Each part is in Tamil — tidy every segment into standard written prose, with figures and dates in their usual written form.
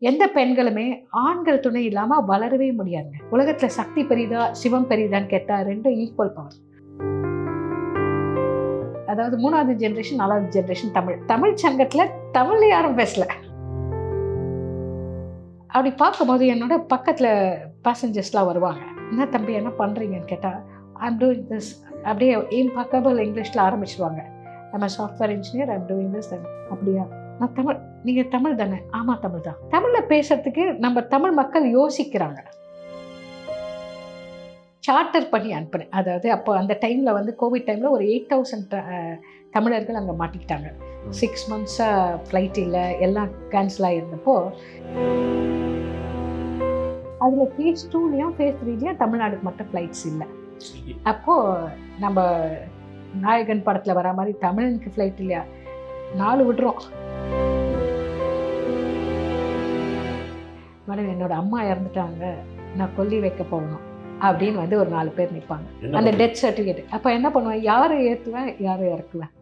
எந்த பெண்களுமே ஆண்கள் துணை இல்லாமல் வளரவே முடியாதுங்க. உலகத்தில் சக்தி பெரிதா சிவம் பெரிதான்னு கேட்டால் ரெண்டும் ஈக்குவல் பவர். அதாவது 3வது ஜென்ரேஷன் 4வது ஜென்ரேஷன் தமிழ் சங்கத்தில் தமிழ் யாரும் பேசல. அப்படி பார்க்கும்போது என்னோட பக்கத்தில் பேசஞ்சர்ஸ்லாம் வருவாங்க. என்ன தம்பி என்ன பண்ணுறீங்கன்னு கேட்டால் ஐம் டூயிங் திஸ் அப்படியே இம்பக்கபிள் இங்கிலீஷில் ஆரம்பிச்சிடுவாங்க. நம்ம software engineer I'm doing this. அப்படியா, நான் தமிழ், நீங்கள் தமிழ் தானே? ஆமாம் தமிழ் தான். தமிழில் பேசுறதுக்கு நம்ம தமிழ் மக்கள் யோசிக்கிறாங்க. சார்ட்டர் பண்ணி அனுப்புனேன். அதாவது அப்போ அந்த டைமில் வந்து கோவிட் டைமில் ஒரு 8000 தமிழர்கள் அங்கே மாட்டிக்கிட்டாங்க. 6 monthஸாக ஃப்ளைட் இல்லை, எல்லாம் கேன்சல் ஆகிருந்தப்போ அதில் ஃபேஸ் 2லையும் ஃபேஸ் 3லையும் தமிழ்நாடுக்கு மட்டும் ஃப்ளைட்ஸ் இல்லை. அப்போது நம்ம நாயகன் படத்தில் வர மாதிரி தமிழனுக்கு ஃப்ளைட் இல்லையா, 4 விடுறோம். மேடம் என்னோட அம்மா இறந்துட்டாங்க, நான் கொல்லி வைக்க போகணும் அப்படின்னு வந்து ஒரு 4 பேர் நிற்பாங்க. அந்த டெத் சர்டிஃபிகேட். அப்போ என்ன பண்ணுவேன், யாரை ஏற்றுவேன் யாரை இறக்குவேன்.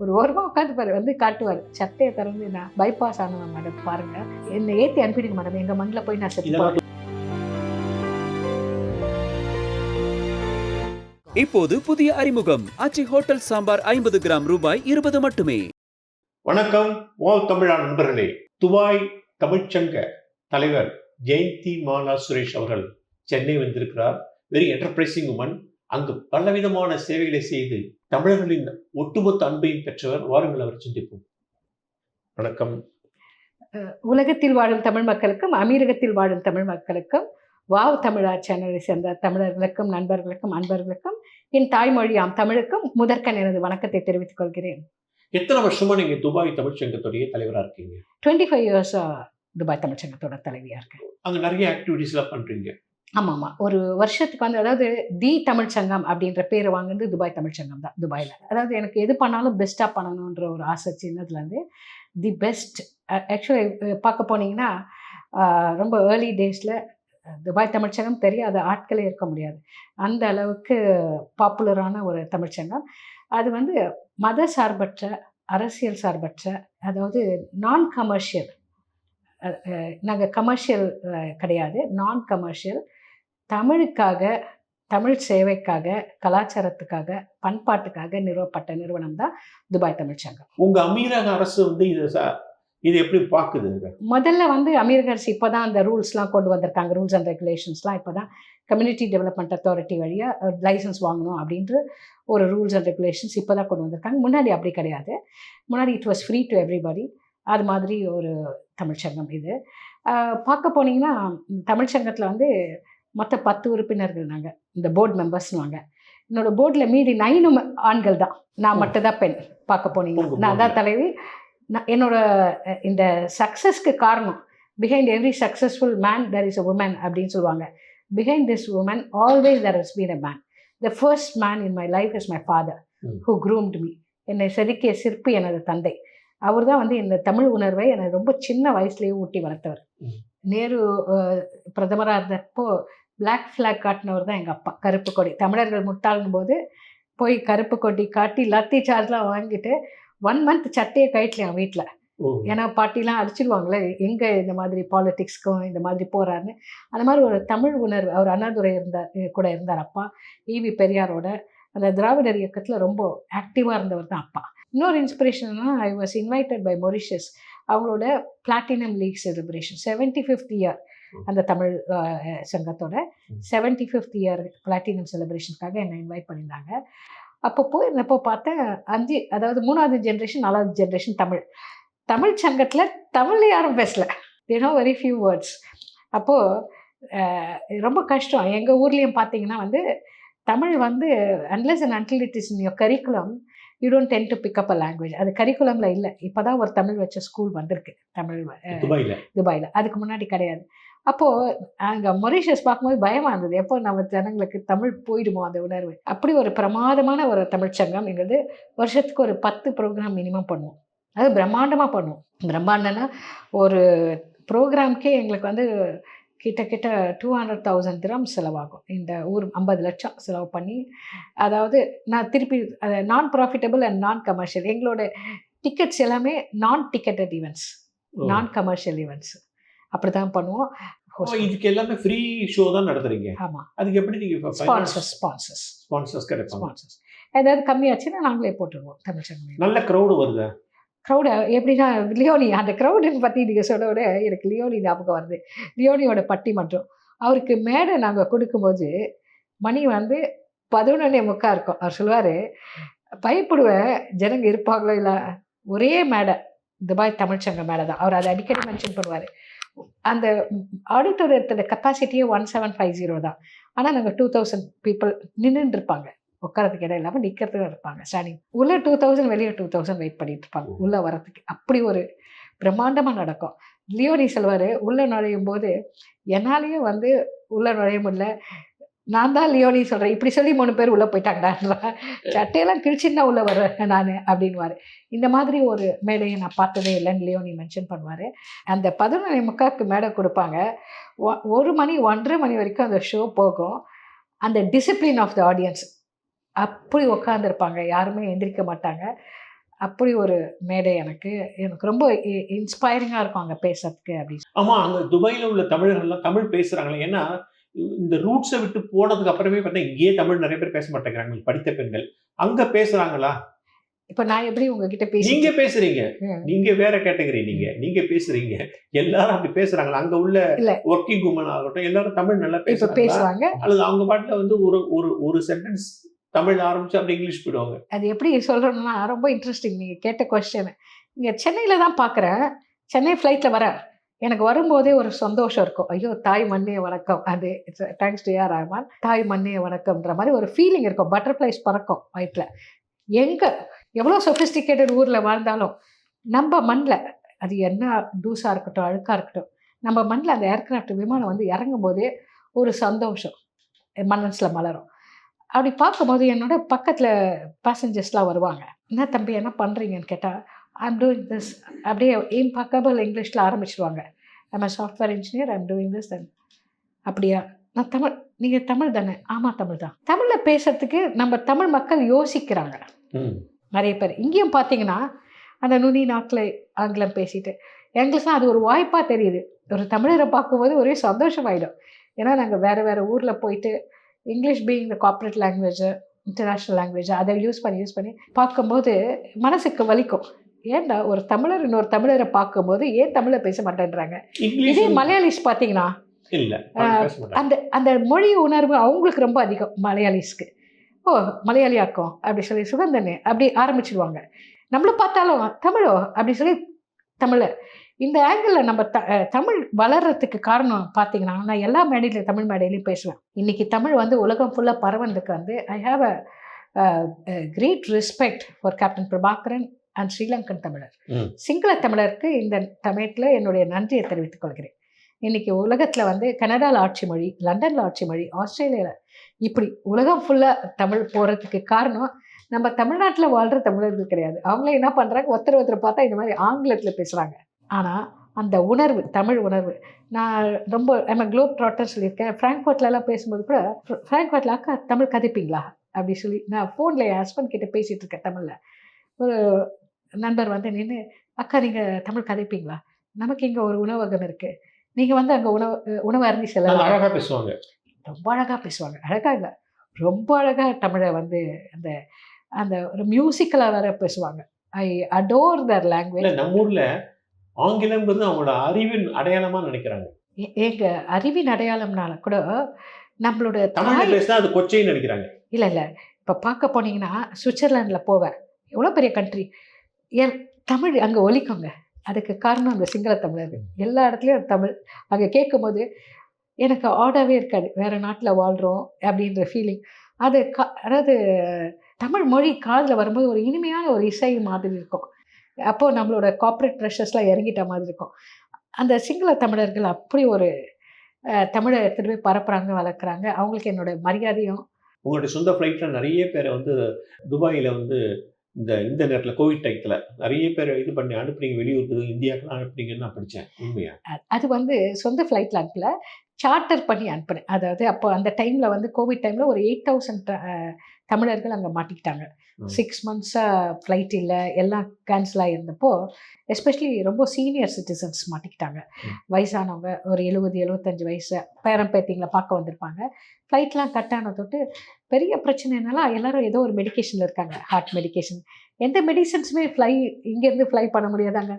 ஒரு ஓரமாக உட்காந்து வந்து காட்டுவார், சட்டையை திறந்து நான் பைபாஸ் ஆனவன் மேடம் பாருங்கள், என்னை ஏற்றி அனுப்பிடுங்க மேடம், எங்கள் மண்ணில் போய் நான் செத்து. இப்போது புதிய அறிமுகம் ஆச்சி ஹோட்டல் சாம்பார் 50 கிராம் ரூபாய் 20 மட்டுமே. வணக்கம் வால் தமிழா நண்பர்களே. துபாய் தமிழ்ச்சங்க தலைவர் ஜெயந்தி மாலா சுரேஷ் அவர்கள் சென்னை வந்திருக்கிறார். Very enterprising woman. அங்கு பலவிதமான சேவைகளை செய்து தமிழர்களின் ஒட்டுமொத்த அன்பையும் பெற்றவர். வாருங்கள் அவர் சிந்திப்போம். வணக்கம். உலகத்தில் வாழும் தமிழ் மக்களுக்கும் அமீரகத்தில் வாழும் தமிழ் மக்களுக்கும் வாவ் தமிழா சேனலை சேர்ந்த தமிழர்களுக்கும் நண்பர்களுக்கும் அன்பர்களுக்கும் என் தாய்மொழியாம் தமிழுக்கும் முதற்கண் எனது வணக்கத்தை தெரிவித்துக் கொள்கிறேன். எத்தனை வருஷமா நீங்க துபாய் தமிழ்ச்சங்கத்துடைய தலைவராக இருக்கீங்க? 25 years துபாய் தமிழ்ச்சங்கத்தோட தலைவியாக இருக்கேன். அங்கே நிறைய ஆக்டிவிட்டீஸ்லாம் பண்ணுறீங்க. ஆமாம், ஒரு வருஷத்துக்கு வந்து அதாவது தி தமிழ்ச்சங்கம் அப்படின்ற பேர் வாங்குறது துபாய் தமிழ்ச்சங்கம் தான் துபாயில். அதாவது எனக்கு எது பண்ணாலும் பெஸ்ட்டாக பண்ணணுன்ற ஒரு ஆசை சின்னதுலேருந்து. தி பெஸ்ட் ஆக்சுவலி பார்க்க போனீங்கன்னா ரொம்ப ஏர்லி டேஸில் துபாய் தமிழ்ச்சங்கம் தெரியாத ஆட்களே இருக்க முடியாது. அந்த அளவுக்கு பாப்புலரான ஒரு தமிழ்ச்சங்கம். அது வந்து மத சார்பற்ற, அரசியல் சார்பற்ற, அதாவது நான் கமர்ஷியல். நாங்கள் கமர்ஷியல் கிடையாது, நான் கமர்ஷியல். தமிழுக்காக, தமிழ் சேவைக்காக, கலாச்சாரத்துக்காக, பண்பாட்டுக்காக நிறுவப்பட்ட நிறுவனம் தான் துபாய் தமிழ்ச்சங்கம். உங்கள் அமீரக அரசு வந்து இது எப்படி பார்க்குது? முதல்ல வந்து அமீரக அரசு இப்போ தான் அந்த ரூல்ஸ்லாம் கொண்டு வந்திருக்காங்க. ரூல்ஸ் அண்ட் ரெகுலேஷன்ஸ்லாம் இப்போ தான் கம்யூனிட்டி டெவலப்மெண்ட் அத்தாரிட்டி வழியாக லைசன்ஸ் வாங்கணும் அப்படின்ற ஒரு ரூல்ஸ் அண்ட் ரெகுலேஷன்ஸ் இப்போ தான் கொண்டு வந்திருக்காங்க. முன்னாடி அப்படி கிடையாது. முன்னாடி it was free to everybody. அது மாதிரி ஒரு தமிழ்ச்சங்கம் இது. பார்க்க போனீங்கன்னா தமிழ்ச்சங்கத்தில் வந்து மொத்த 10 உறுப்பினர்கள் நாங்கள், இந்த போர்டு மெம்பர்ஸ்னுவாங்க. என்னோடய போர்டில் மீதி 9 ஆண்கள் தான், நான் மட்டும் தான் பெண். பார்க்க போனீங்கன்னா நான் தான் தலைவி. என்னோட இந்த சக்ஸஸ்க்கு காரணம், behind every successful man there is a woman அப்படின்னு சொல்லுவாங்க. Behind this woman always there has been a man. The first man in my life is my father who groomed me. என்னை செதுக்கிய சிற்பி எனது தந்தை. அவர் தான் வந்து இந்த தமிழ் உணர்வை எனக்கு ரொம்ப சின்ன வயசுலேயே ஊட்டி வளர்த்தவர். நேரு பிரதமராக இருந்தப்போ பிளாக் ஃப்ளாக் காட்டினவர் தான் எங்கள் அப்பா. கருப்பு கொடி, தமிழர்கள் முட்டாளும் போது போய் கருப்பு கொடி காட்டி லத்தி சார்ஜ்லாம் வாங்கிட்டு 1 month சட்டையை கைட்லையான் வீட்டில். ஏன்னா பாட்டிலாம் அடிச்சிடுவாங்களே, எங்கே இந்த மாதிரி பாலிட்டிக்ஸ்க்கும் இந்த மாதிரி போகிறாருன்னு. அந்த மாதிரி ஒரு தமிழ் உணர்வு. அவர் அண்ணாதுரை கூட இருந்தார் அப்பா. ஈவி பெரியாரோட அந்த திராவிடர் இயக்கத்தில் ரொம்ப ஆக்டிவாக இருந்தவர் தான் அப்பா. இன்னொரு இன்ஸ்பிரேஷன்னா, I was invited by Mauritius. அவங்களோட platinum league celebration 75th year, அந்த தமிழ் சங்கத்தோட 75th year பிளாட்டினம் செலிப்ரேஷனுக்காக என்னை இன்வைட் பண்ணியிருந்தாங்க. அப்போ போயிருந்தப்போ பார்த்தேன் 5, அதாவது 3வது ஜென்ரேஷன் 4வது ஜென்ரேஷன் தமிழ் சங்கத்தில் தமிழ் யாரும் பேசலை. Very few words. அப்போது ரொம்ப கஷ்டம். எங்கள் ஊர்லேயும் பார்த்தீங்கன்னா வந்து தமிழ் வந்து unless and until it is in your curriculum, you don't tend to pick up a language. அது கரிக்குலமில் இல்லை. இப்போ தான் ஒரு தமிழ் வச்ச ஸ்கூல் வந்திருக்கு தமிழ் துபாயில். அதுக்கு முன்னாடி கிடையாது. அப்போது அங்கே மொரிஷியஸ் பார்க்கும்போது பயமாக இருந்தது, எப்போ நம்ம ஜனங்களுக்கு தமிழ் போயிடுமோ அந்த உணர்வு. அப்படி ஒரு பிரமாதமான ஒரு தமிழ்ச்சங்கம். எங்களுக்கு வருஷத்துக்கு ஒரு 10 ப்ரோக்ராம் மினிமம் பண்ணுவோம். அது பிரம்மாண்டமாக பண்ணுவோம். பிரம்மாண்டம்னா ஒரு ப்ரோக்ராம்க்கே எங்களுக்கு வந்து கிட்டத்தட்ட 200,000 dirhams செலவாகும். இந்த ஊர் 50 லட்சம் செலவு பண்ணி, அதாவது நான் திருப்பி நான் ப்ராஃபிட்டபிள் அண்ட் நான் கமர்ஷியல். எங்களோட டிக்கெட்ஸ் எல்லாமே நான் டிக்கெட்டட் ஈவெண்ட்ஸ். நான் கமர்ஷியல் ஈவெண்ட்ஸ் அப்படி தான் பண்ணுவோம். இதுக்கு எல்லாமே ஃப்ரீ ஷோ தான் நடத்துறீங்க. ஆமாம், அதுக்கு எப்படி நீங்கள் ஸ்பான்சர்ஸ் கிடைப்பாங்க? ஸ்பான்சர்ஸ் ஏதாவது கம்மியாச்சுன்னா நாங்களே போட்டுருவோம். தமிழ் சங்கம் நல்ல க்ரௌடு வருதா? க்ரௌடு எப்படின்னா லியோனி, அந்த க்ரௌடுன்னு பற்றி நீங்கள் சொல்ல விட எனக்கு லியோனி ஞாபகம் வருது. லியோனியோட பட்டிமன்றம் அவருக்கு மேடை நாங்கள் கொடுக்கும்போது மணி வந்து 11:45 இருக்கும். அவர் சொல்லுவார், பயப்படுவேன் ஜனங்க இருப்பாங்களோ இல்லை, ஒரே மேடை துபாய் தமிழ்ச்சங்க மேடை தான். அவர் அதை அடிக்கடி மென்ஷன் பண்ணுவார். அந்த ஆடிட்டோரியத்தோட கெப்பாசிட்டியே 1750 தான். ஆனால் நாங்கள் 2000 பீப்புள் நின்றுட்டு இருப்பாங்க, உட்காரத்துக்கு இடம் இல்லாமல் நிற்கிறதுக்கு இருப்பாங்க ஸ்டாண்டிங். உள்ள 2000, வெளியே 2000 வெயிட் பண்ணிட்டு இருப்பாங்க உள்ளே வரத்துக்கு. அப்படி ஒரு பிரம்மாண்டமாக நடக்கும். லியோனி சொல்வார், உள்ளே நுழையும் போது என்னாலேயும் வந்து உள்ளே நுழைய முடியல, நான் தான் லியோனி சொல்கிறேன், இப்படி சொல்லி 3 பேர் உள்ளே போயிட்டாங்கடா, சட்டையெல்லாம் கிழிச்சின்னு உள்ளே வர்றேன் நான் அப்படின்வார். இந்த மாதிரி ஒரு மேடையை நான் பார்த்ததே இல்லைன்னு லியோனி மென்ஷன் பண்ணுவார். அந்த 11:45 மேடை கொடுப்பாங்க. 1 மணி 1:30 மணி வரைக்கும் அந்த ஷோ போகும். அந்த டிசிப்ளின் ஆஃப் த ஆடியன்ஸ் அப்படி உட்காந்துருப்பாங்க, யாருமே எந்திரிக்க மாட்டாங்க. அப்படி ஒரு மேடை எனக்கு ரொம்ப இன்ஸ்பைரிங்காக இருக்கும் அங்கே பேசுறதுக்கு அப்படின்னு. ஆமாம், அங்கே துபாயில் உள்ள தமிழர்கள்லாம் தமிழ் பேசுகிறாங்களே. ஏன்னா இந்த ரூட்ஸை விட்டு போனதுக்கு அப்புறமே பார்த்தா இங்கேயே தமிழ் நிறைய பேர் பேச மாட்டேங்கிறாங்க, படித்த பெண்கள். அங்கே பேசுகிறாங்களா? இப்போ நான் எப்படி உங்ககிட்ட பேசி, நீங்க பேசுறீங்க, நீங்க வேற கேட்டகரி, நீங்க பேசுறீங்க, எல்லாரும் அப்படி பேசுறாங்களா? அங்க உள்ள ஒர்க்கிங் உமன் ஆகட்டும் எல்லாரும் தமிழ் நல்லா பேசுவாங்க, அல்லது அவங்க பாட்டுல வந்து ஒரு சென்டென்ஸ் தமிழ் ஆரம்பிச்சு அப்படி இங்கிலீஷ் போயிடுவாங்க? அது எப்படி சொல்றேன்னா ரொம்ப இன்ட்ரெஸ்டிங். நீங்க கேட்ட கொஸ்டின். இங்க சென்னையில தான் பார்க்குறேன். சென்னை ஃப்ளைட்டில் வரேன், எனக்கு வரும்போதே ஒரு சந்தோஷம் இருக்கும். ஐயோ தாய் மண்ணே வணக்கம், அது தேங்க்ஸ் டு ஏஆர் ரஹ்மான், தாய் மண்ணே வணக்கம்ன்ற மாதிரி ஒரு ஃபீலிங் இருக்கும். பட்டர்ஃப்ளைஸ் பறக்கும் வயிற்றில். எங்கே எவ்வளோ சொஃபிஸ்டிகேட்டட் ஊரில் வாழ்ந்தாலும் நம்ம மண்ணில் அது என்ன தூசாக இருக்கட்டும் அழுக்காக இருக்கட்டும், நம்ம மண்ணில் அந்த ஏர்க்ராஃப்ட் விமானம் வந்து இறங்கும் போதே ஒரு சந்தோஷம் மனசில் மலரும். அப்படி பார்க்கும்போது என்னோட பக்கத்தில் பேசஞ்சர்ஸ்லாம் வருவாங்க. என்ன தம்பி என்ன பண்ணுறீங்கன்னு கேட்டால், ஐம் டூயிங் திஸ், அப்படியே இம்பக்கபிள் இங்கிலீஷில் ஆரம்பிச்சிடுவாங்க. I'm software engineer, I'm doing this. Then அப்படியா, நான் தமிழ், நீங்கள் தமிழ் தானே? ஆமாம் தமிழ் தான். தமிழில் பேசுறதுக்கு நம்ம தமிழ் மக்கள் யோசிக்கிறாங்க நிறைய பேர். இங்கேயும் பார்த்தீங்கன்னா அந்த நுனி நாக்கில் ஆங்கிலம் பேசிட்டு எங்களுக்குலாம் அது ஒரு வாய்ப்பாக தெரியுது. ஒரு தமிழரை பார்க்கும்போது ஒரே சந்தோஷமாயிடும். ஏன்னா நாங்கள் வேறு வேறு ஊரில் போயிட்டு English being the corporate language, international language, அதை யூஸ் பண்ணி பார்க்கும்போது மனசுக்கு வலிக்கும். ஏன்டா ஒரு தமிழர் இன்னொரு தமிழரை பார்க்கும்போது ஏன் தமிழை பேச மாட்டேன்றாங்க. இதே மலையாளிஸ் பார்த்தீங்கன்னா அந்த அந்த மொழி உணர்வு அவங்களுக்கு ரொம்ப அதிகம். மலையாளிஸ்க்கு ஓ மலையாளியாக்கும் அப்படி சொல்லி சுகந்தனே அப்படி ஆரம்பிச்சிடுவாங்க. நம்மளை பார்த்தாலும் தமிழோ அப்படி சொல்லி தமிழை. இந்த ஆங்கிளில் நம்ம தமிழ் வளர்கிறதுக்கு காரணம் பார்த்தீங்கன்னா, நான் எல்லா மேடையிலையும் தமிழ் மேடையிலையும் பேசுவேன். இன்றைக்கி தமிழ் வந்து உலகம் ஃபுல்லாக பரவதுக்கு வந்து I have a great respect for captain Prabhakaran and Sri Lankan தமிழர். சிங்கள தமிழருக்கு இந்த சமயத்தில் என்னுடைய நன்றியை தெரிவித்துக் கொள்கிறேன். இன்றைக்கி உலகத்தில் வந்து கனடாவில் ஆட்சி மொழி, லண்டனில் ஆட்சி மொழி, ஆஸ்திரேலியாவில் இப்படி உலகம் ஃபுல்லாக தமிழ் போகிறதுக்கு காரணம் நம்ம தமிழ்நாட்டில் வாழ்கிற தமிழர்கள் கிடையாது. அவங்களே என்ன பண்ணுறாங்க, ஒருத்தர் பார்த்தா இந்த மாதிரி ஆங்கிலத்தில் பேசுகிறாங்க. ஆனால் அந்த உணர்வு, தமிழ் உணர்வு, நான் ரொம்ப குளோப் ட்ராட்டர் சொல்லியிருக்கேன். ஃப்ராங்க்ஃபர்ட்லலாம் பேசும்போது கூட, ஃப்ராங்க்ஃபர்ட்டில் அக்கா தமிழ் கதைப்பீங்களா அப்படி சொல்லி நான் ஃபோனில் என் ஹஸ்பண்ட் கிட்டே பேசிகிட்டு இருக்கேன் தமிழில். ஒரு நண்பர் வந்து நின்று, அக்கா நீங்கள் தமிழ் கதைப்பீங்களா, நமக்கு இங்கே ஒரு உணவகம் இருக்குது, நீங்கள் வந்து அங்கே உணவு அருந்தி செல்லலாம். அழகாக பேசுவாங்க, ரொம்ப அழகாக பேசுவாங்க. அழகாக இல்லை, ரொம்ப அழகாக தமிழை வந்து அந்த அந்த ஒரு மியூசிக்கலாக வேற பேசுவாங்க. ஐ அடோர் தர் லாங்குவேஜ். நம்ம ஊரில் ஆங்கிலம்ங்கிறது அவங்களோட அறிவின் அடையாளமாக நினைக்கிறாங்க. எங்க அறிவின் அடையாளம்னால கூட நம்மளோட தமிழ் பேசினா அது கொச்சைன்னு நினைக்கிறாங்க. இல்லை இப்போ பார்க்க போனீங்கன்னா சுவிட்சர்லாண்டில் போவேன், எவ்வளோ பெரிய கண்ட்ரி, ஏன் தமிழ் அங்கே ஒலிக்குங்க. அதுக்கு காரணம் அந்த சிங்கள தமிழர்கள். எல்லா இடத்துலையும் தமிழ் அங்கே கேட்கும்போது எனக்கு ஆடாகவே இருக்காது, வேறு நாட்டில் வாழ்கிறோம் அப்படின்ற ஃபீலிங். அது அதாவது தமிழ் மொழி காதில் வரும்போது ஒரு இனிமையான ஒரு இசை மாதிரி இருக்கும். அப்போது நம்மளோட கார்ப்பரேட் ப்ரெஷர்ஸ்லாம் இறங்கிட்ட மாதிரி இருக்கும். அந்த சிங்கள தமிழர்கள் அப்படி ஒரு தமிழை எடுத்துகிட்டு போய் பரப்புகிறாங்க, வளர்க்குறாங்க. அவங்களுக்கு என்னோட மரியாதையும். உங்களுடைய சொந்த ஃப்ளைட்டில் நிறைய பேரை வந்து துபாயில் வந்து இந்த நேரத்தில் கோவிட் டைத்தில் நிறைய பேர் இது பண்ணி அனுப்புனீங்க, வெளியூருக்கு இந்தியாவுக்குலாம் அனுப்புனீங்கன்னு நான் படித்தேன். உண்மையா? அது வந்து சொந்த ஃப்ளைட்டில் அனுப்பல, சார்ட்டர் பண்ணி அனுப்புனேன். அதாவது அப்போ அந்த டைமில் வந்து கோவிட் டைமில் ஒரு 8000 தமிழர்கள் அங்கே மாட்டிக்கிட்டாங்க. ம். 6 மந்த்ஸாக ஃப்ளைட் இல்லை, எல்லாம் கேன்சல் ஆகியிருந்தப்போ எஸ்பெஷலி ரொம்ப சீனியர் சிட்டிசன்ஸ் மாட்டிக்கிட்டாங்க. ம். வயசானவங்க ஒரு 70-75 வயசு பேரன் பேத்திங்களை பார்க்க வந்திருப்பாங்க. ஃப்ளைட்லாம் கட் ஆன தொட்டு பெரிய பிரச்சனை என்னன்னா எல்லாரும் ஏதோ ஒரு மெடிக்கேஷனில் இருக்காங்க, ஹார்ட் மெடிக்கேஷன். எந்த மெடிசன்ஸுமே இங்கேருந்து ஃப்ளை பண்ண முடியாதாங்க.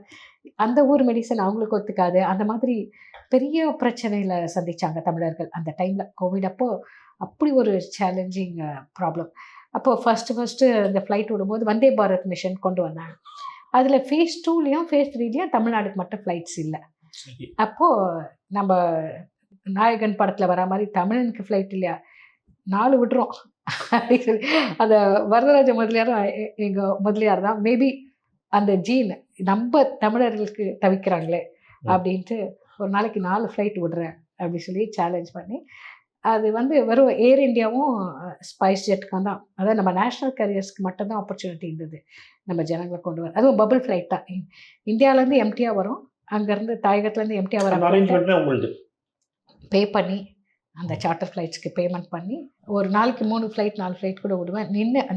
அந்த ஊர் மெடிசன் அவங்களுக்கு ஒத்துக்காது. அந்த மாதிரி பெரிய பிரச்சனையில் சந்திச்சாங்க தமிழர்கள் அந்த டைமில். கோவிட் அப்போ அப்படி ஒரு சேலஞ்சிங் ப்ராப்ளம். அப்போது ஃபஸ்ட்டு இந்த ஃப்ளைட் விடும்போது வந்தே பாரத் மிஷன் கொண்டு வந்தாங்க. அதில் ஃபேஸ் 2லேயும் ஃபேஸ் 3லேயும் தமிழ்நாடுக்கு மட்டும் ஃப்ளைட்ஸ் இல்லை. சரி. அப்போது நம்ம நாயகன் படத்தில் வர மாதிரி தமிழனுக்கு ஃப்ளைட் இல்லையா, 4 விட்டுறோம் அப்படின்னு சொல்லி அந்த வரதராஜ முதலியாரும் எங்கள் முதலியார் தான் மேபி அந்த ஜீன் நம்ம தமிழர்களுக்கு தவிக்கிறாங்களே அப்படின்ட்டு ஒரு நாளைக்கு 4 ஃப்ளைட் விடுறேன் அப்படின்னு சொல்லி சேலஞ்ச் பண்ணி அது வந்து வெறும் ஏர் இந்தியாவும் ஸ்பைஸ் ஜெட்டுக்கும் தான், அதாவது நம்ம நேஷ்னல் கேரியர்ஸ்க்கு மட்டும்தான் ஆப்பர்ச்சுனிட்டி இருந்தது நம்ம ஜனங்களை கொண்டு வர. அதுவும் பபிள் ஃப்ளைட் தான். இந்தியாவிலேருந்து எம்டியாக வரும், அங்கேருந்து தாயகத்துலேருந்து எம்டியாக வர அரேஞ்ச்மெண்ட் உங்களுக்கு பே பண்ணி அந்த சார்ட்டர் ஃப்ளைட்ஸ்க்கு பேமெண்ட் பண்ணி ஒரு நாளைக்கு 3 ஃப்ளைட் 4 ஃப்ளைட் கூட விடுவேன்.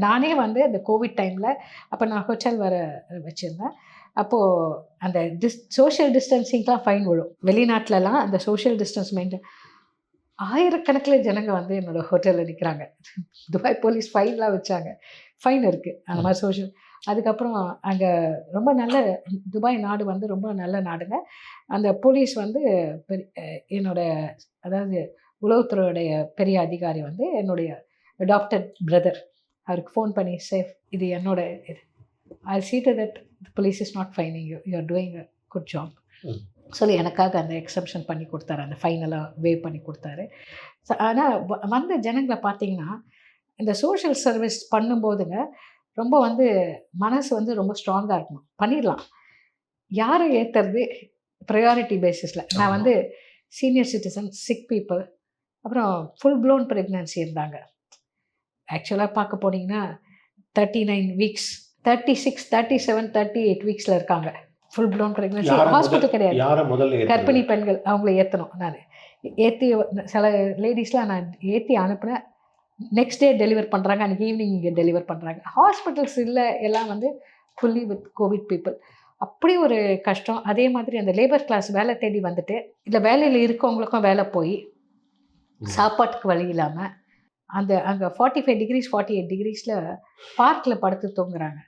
நானே வந்து அந்த கோவிட் டைமில் அப்போ நான் ஹோட்டல் வர வச்சுருந்தேன். அப்போது அந்த சோஷியல் டிஸ்டன்சிங்லாம் ஃபைன் விழும். வெளிநாட்டிலலாம் அந்த சோஷியல் டிஸ்டன்ஸ் மெயின்டைன் ஆயிரக்கணக்கில் ஜனங்க வந்து என்னோடய ஹோட்டலில் நிற்கிறாங்க. துபாய் போலீஸ் ஃபைன்லாம் வச்சாங்க, ஃபைன் இருக்குது அந்த மாதிரி சோஷியல். அதுக்கப்புறம் அங்கே ரொம்ப நல்ல துபாய் நாடு வந்து ரொம்ப நல்ல நாடுங்க. அந்த போலீஸ் வந்து என்னோட அதாவது உளவுத்துறையுடைய பெரிய அதிகாரி வந்து என்னுடைய அடாப்டட் பிரதர், அவருக்கு ஃபோன் பண்ணி சேஃப் இது என்னோட இது, ஐ see to that the police is not fining you, you are doing a good job சொல்லி எனக்காக அந்த எக்ஸம்ஷன் பண்ணி கொடுத்தாரு, அந்த ஃபைனலாக வேவ் பண்ணி கொடுத்தாரு. ஆனால் வந்த ஜனங்களை பார்த்தீங்கன்னா இந்த சோஷியல் சர்வீஸ் பண்ணும்போதுங்க ரொம்ப வந்து மனசு வந்து ரொம்ப ஸ்ட்ராங்காக இருக்கணும், பண்ணிடலாம். யாரை ஏற்றுறது ப்ரையாரிட்டி பேசிஸில். நான் வந்து சீனியர் சிட்டிசன், சிக் பீப்புள், அப்புறம் ஃபுல் ப்ளோன் ப்ரெக்னன்சி இருந்தாங்க. ஆக்சுவலாக பார்க்க போனீங்கன்னா 39 வீக்ஸ், 36, 37, 38 வீக்ஸில் இருக்காங்க. ஃபுல் ப்ளோன் ப்ரெக்னன்சி, ஹாஸ்பிட்டல் கிடையாது. யாரை முதல்ல கர்ப்பிணி பெண்கள் அவங்கள ஏற்றணும். நான் ஏற்றி சில லேடிஸ்லாம் நான் ஏற்றி அனுப்புனேன், நெக்ஸ்ட் டே டெலிவர் பண்ணுறாங்க, அன்றைக்கி ஈவினிங் இங்கே டெலிவர் பண்ணுறாங்க. ஹாஸ்பிட்டல்ஸ் இல்லை, எல்லாம் வந்து ஃபுல்லி வித் கோவிட் பீப்புள். அப்படி ஒரு கஷ்டம். அதே மாதிரி அந்த லேபர் கிளாஸ் வேலை தேடி வந்துட்டு இல்லை வேலையில் இருக்கவங்களுக்கும் வேலை போய் சாப்பாட்டுக்கு வழி இல்லாமல் அந்த அங்கே 45 டிகிரிஸ் 48 டிகிரிஸில் பார்க்கில் படுத்து தூங்குறாங்க.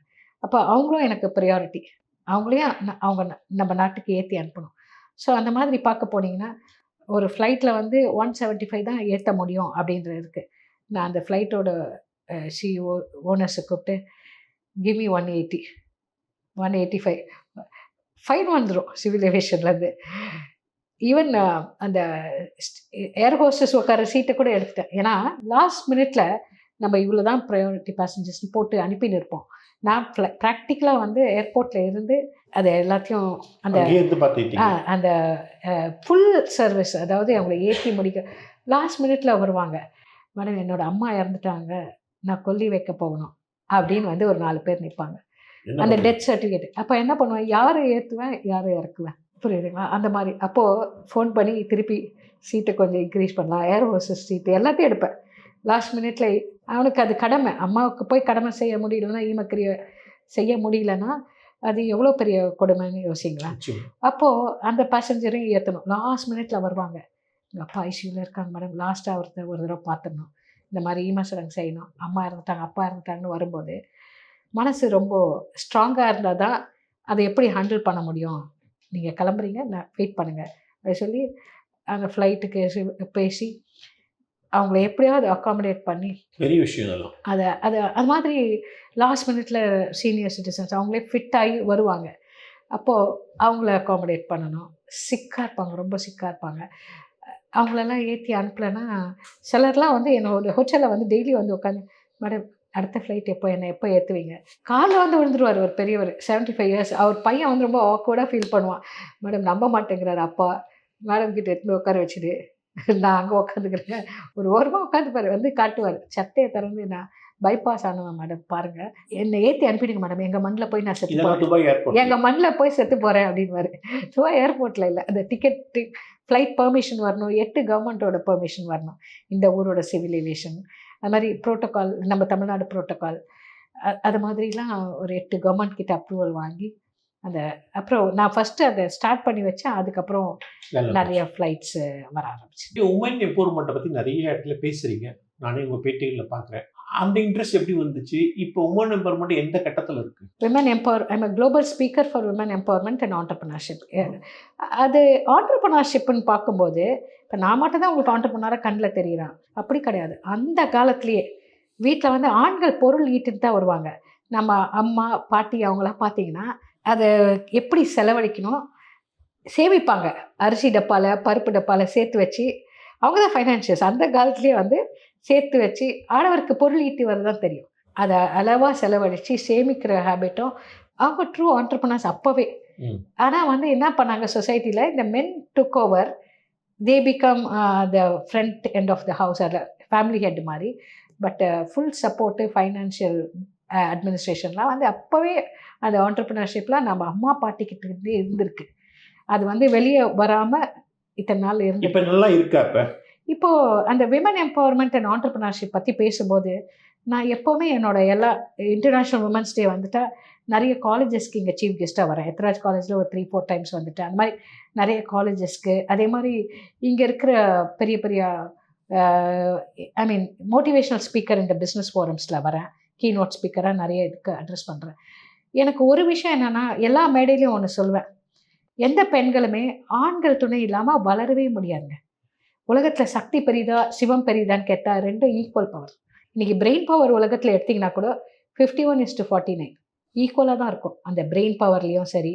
அப்போ அவங்களும் எனக்கு ப்ரையாரிட்டி, அவங்களையும் அவங்க நம்ம நாட்டுக்கு ஏற்றி அனுப்பணும். ஸோ அந்த மாதிரி பார்க்க போனீங்கன்னா ஒரு ஃப்ளைட்டில் வந்து 175 தான் ஏற்ற முடியும் அப்படின்றது இருக்குது. நான் அந்த ஃப்ளைட்டோட சிஇஓ ஓனர்ஸை கூப்பிட்டு கிவ் மீ 180, 185 ஃபைன் வந்துடும் சிவில் ஏவியேஷன்லேருந்து. ஈவன் அந்த ஏர் ஹோஸ்டஸ் உட்கார சீட்டை கூட எடுத்துட்டேன். ஏன்னா லாஸ்ட் மினிட்ல நம்ம இவ்வளோ தான் ப்ரையாரிட்டி பேசஞ்சர்ஸ்னு போட்டு அனுப்பின்னு இருப்போம். நான் ப்ராக்டிக்கலாக வந்து ஏர்போர்ட்டில் இருந்து அதை எல்லாத்தையும் அந்த அந்த ஃபுல் சர்வீஸ், அதாவது அவங்கள ஏற்றி முடிக்க லாஸ்ட் மினிட்ல வருவாங்க. மேடம் என்னோட அம்மா இறந்துட்டாங்க, நான் கொல்லி வைக்க போகணும் அப்படின்னு வந்து ஒரு 4 பேர் நிற்பாங்க, அந்த டெத் சர்டிஃபிகேட். அப்போ என்ன பண்ணுவேன், யாரை ஏற்றுவேன் யாரை இறக்குவேன், புரியுதுங்களா? அந்த மாதிரி அப்போது ஃபோன் பண்ணி திருப்பி சீட்டை கொஞ்சம் இன்க்ரீஸ் பண்ணலாம், ஏர் ஹோஸ்டஸ் சீட்டு எல்லாத்தையும் எடுப்பேன். லாஸ்ட் மினிட்ல அவனுக்கு அது கடமை, அம்மாவுக்கு போய் கடமை செய்ய முடியலன்னா, ஈமக்கிரிய செய்ய முடியலன்னா அது எவ்வளோ பெரிய கொடுமைன்னு யோசிங்களா? அப்போது அந்த பேசஞ்சரையும் ஏற்றணும். லாஸ்ட் மினிட்ல வருவாங்க, எங்கள் அப்பா ஐசியூவில் இருக்காங்க மேடம், லாஸ்ட்டாக ஒரு தடவை பார்த்துடணும், இந்த மாதிரி ஈமசடங்கு செய்யணும், அம்மா இறந்துட்டாங்க அப்பா இறந்துட்டாங்கன்னு வரும்போது மனசு ரொம்ப ஸ்ட்ராங்காக இருந்தால் தான் அதை எப்படி ஹேண்டில் பண்ண முடியும். நீங்கள் கிளம்புறீங்க, நான் வெயிட் பண்ணுங்கள் அப்படி சொல்லி அந்த ஃப்ளைட்டுக்கு பேசி அவங்கள எப்படியாவது அக்காமடேட் பண்ணி பெரிய விஷயம் அது மாதிரி லாஸ்ட் மினிட்ல சீனியர் சிட்டிசன்ஸ் அவங்களே ஃபிட் ஆகி வருவாங்க. அப்போது அவங்கள அக்காமடேட் பண்ணணும். சிக்காக இருப்பாங்க, ரொம்ப சிக்காக இருப்பாங்க. அவங்களெல்லாம் ஏற்றி அனுப்பலைன்னா சிலர்லாம் வந்து என்னோட ஹோட்டலில் வந்து டெய்லி வந்து உட்காந்து, மேடம் அடுத்த ஃப்ளைட் என்னை எப்போ ஏற்றுவீங்க, காலில் வந்து விழுந்துருவார் ஒரு பெரியவர் 75 இயர்ஸ். அவர் பையன் வந்து ரொம்ப ஆக்வர்டாக ஃபீல் பண்ணுவான், மேடம் நம்ப மாட்டேங்கிறார் அப்பா, மேடம் கிட்ட எடுத்து உட்கார வச்சுட்டு நான் அங்கே உட்காந்துக்கிறேன், ஒரு ஓரமாக உட்காந்துப்பார், வந்து காட்டுவார் சட்டையை திறந்து, நான் பைபாஸ் ஆனவன் மேடம் பாருங்கள், என்னை ஏற்றி அனுப்பிடுங்க மேடம், எங்கள் மண்ணில் போய் நான் செத்து போகிறேன், எங்கள் மண்ணில் போய் செத்து போகிறேன் அப்படின்வாரு. துபாய் ஏர்போர்ட்டில் இல்லை, அந்த டிக்கெட் ஃப்ளைட் பெர்மிஷன் வரணும், 8 கவர்மெண்ட்டோட பெர்மிஷன் வரணும், இந்த ஊரோட சிவில் ஏவியேஷன், அது மாதிரி ப்ரோட்டோகால், நம்ம தமிழ்நாடு ப்ரோட்டோகால் அது மாதிரிலாம் ஒரு 8 கவர்மெண்ட் கிட்ட அப்ரூவல் வாங்கி அந்த அப்புறம் நான் ஃபஸ்ட்டு அதை ஸ்டார்ட் பண்ணி வச்சேன். அதுக்கப்புறம் நிறைய ஃப்ளைட்ஸு வர ஆரம்பிச்சு. உமன் எம்பவர்மெண்ட்டை பற்றி நிறைய இடத்துல பேசுகிறீங்க, நானே உங்கள் பேட்டிகளில் பார்க்குறேன். அந்த இன்ட்ரெஸ்ட் எப்படி வந்துச்சு? இப்போ உமன் எம்பவர்மெண்ட் எந்த கட்டத்தில் இருக்குது? Women empower I'm a global speaker for women empowerment and entrepreneurship. அது ஆண்டர்ப்ரனர்ஷிப்னு பார்க்கும்போது இப்போ நான் மட்டும் தான் உங்களுக்கு ஆண்டர்ப்ரனராக கண்ணில் தெரியுறான், அப்படி கிடையாது. அந்த காலத்துலேயே வீட்டில் வந்து ஆண்கள் பொருள் ஈட்டுட்டு தான் வருவாங்க. நம்ம அம்மா பாட்டி அவங்களாம் பார்த்தீங்கன்னா அதை எப்படி செலவழிக்கணும் சேமிப்பாங்க. அரிசி டப்பாவில் பருப்பு டப்பாவில் சேர்த்து வச்சு, அவங்க தான் ஃபைனான்ஷியல்ஸ். அந்த காலத்துலேயே வந்து சேர்த்து வச்சு ஆடவருக்கு பொருள் ஈட்டி வரதான் தெரியும். அதை அளவாக செலவழித்து சேமிக்கிற ஹேபிட்டும் அவங்க ட்ரூ ஆண்டர்ப்ரனர்ஸ் அப்போவே. ஆனால் வந்து என்ன பண்ணாங்க சொசைட்டியில், இந்த men took over, they become the front end of the house, அதில் ஃபேமிலி ஹெட் மாதிரி. பட் ஃபுல் சப்போர்ட்டு ஃபைனான்ஷியல் அட்மினிஸ்ட்ரேஷன்லாம் வந்து அப்போவே அந்த ஆண்டர்ப்ரனர்ஷிப்லாம் நம்ம அம்மா பாட்டிக்கிட்ட இருந்து இருந்திருக்கு. அது வந்து வெளியே வராமல் இத்தனை நாள் இருந்து இப்போ நல்லா இருக்கா? இப்போது அந்த விமன் எம்பவர்மெண்ட் அண்ட் ஆண்டர்ப்ரனர்ஷிப் பற்றி பேசும்போது நான் எப்போவுமே என்னோட எல்லா இன்டர்நேஷ்னல் உமன்ஸ் டே வந்துட்டா நிறைய காலேஜஸ்க்கு இங்கே சீஃப் கெஸ்ட்டாக வரேன். எத்ராஜ் காலேஜில் ஒரு 3-4 டைம்ஸ் வந்துட்டேன். அந்த மாதிரி நிறைய காலேஜஸ்க்கு, அதே மாதிரி இங்கே இருக்கிற பெரிய பெரிய ஐ மீன் மோட்டிவேஷ்னல் ஸ்பீக்கர் இந்த பிஸ்னஸ் ஃபோரம்ஸில் வரேன். கீநோட் ஸ்பீக்கராக நிறைய இதுக்கு அட்ரஸ் பண்ணுறேன். எனக்கு ஒரு விஷயம் என்னென்னா, எல்லா மேடையிலையும் ஒன்று சொல்வேன், எந்த பெண்களுமே ஆண்கள் துணை இல்லாமல் வளரவே முடியாதுங்க. உலகத்தில் சக்தி பெரிதா சிவம் பெரிதான்னு கேட்டால் ரெண்டும் ஈக்குவல் பவர். இன்றைக்கி பிரெயின் பவர் உலகத்தில் எடுத்திங்கன்னா கூட 51:49 ஈக்குவலாக தான் இருக்கும். அந்த பிரெயின் பவர்லேயும் சரி,